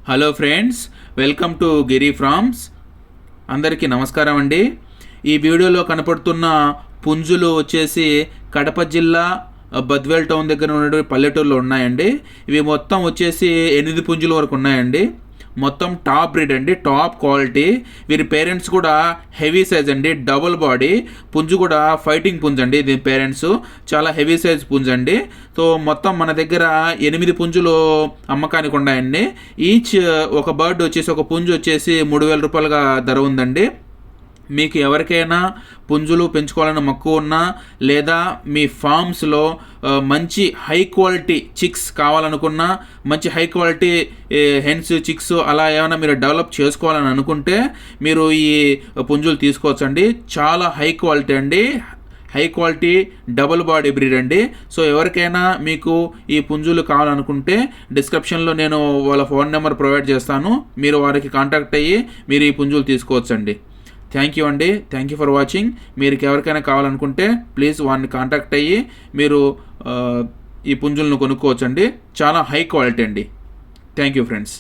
Hello friends, welcome to Giri farms. అందరికీ నమస్కారం అండి. ఈ వీడియోలో కనపడుతున్న పుంజులు వచ్చేసి కడప జిల్లా బద్వేల్ టౌన్ దగ్గర ఉన్నటువంటి పల్లెటూరులో ఉన్నాయండి. ఇవి మొత్తం వచ్చేసి 8 పుంజుల వరకు ఉన్నాయండి. మొత్తం టాప్ బ్రీడ్ అండి, టాప్ క్వాలిటీ. వీరి పేరెంట్స్ కూడా హెవీ సైజ్ అండి, డబుల్ బాడీ. పుంజు కూడా ఫైటింగ్ పుంజు అండి. దీని పేరెంట్స్ చాలా హెవీ సైజ్ పుంజు అండి. సో మొత్తం మన దగ్గర 8 పుంజులు అమ్మకానికి ఉన్నాయండి. ఈచ్ ఒక బర్డ్ వచ్చేసి, ఒక పుంజు వచ్చేసి 3,000 రూపాయలుగా ధర ఉందండి. మీకు ఎవరికైనా పుంజులు పెంచుకోవాలని మక్కువ ఉన్నా, లేదా మీ ఫామ్స్లో మంచి హై క్వాలిటీ చిక్స్ కావాలనుకున్నా, మంచి హై క్వాలిటీ హెన్స్ చిక్స్ అలా ఏమైనా మీరు డెవలప్ చేసుకోవాలని అనుకుంటే మీరు ఈ పుంజులు తీసుకోవచ్చండి. చాలా హై క్వాలిటీ అండి, high quality double body breed అండి. సో ఎవరికైనా మీకు ఈ పుంజులు కావాలనుకుంటే డిస్క్రిప్షన్లో నేను వాళ్ళ ఫోన్ నెంబర్ ప్రొవైడ్ చేస్తాను. మీరు వారికి కాంటాక్ట్ అయ్యి మీరు ఈ పుంజులు తీసుకోవచ్చండి. థ్యాంక్ యూ అండి. Thank you for watching. మీరు ఎవరికైనా కావాలనుకుంటే ప్లీజ్ వారిని కాంటాక్ట్ అయ్యి మీరు ఈ పుంజులను కొనుక్కోవచ్చండి. చాలా హై క్వాలిటీ అండి. Thank you friends.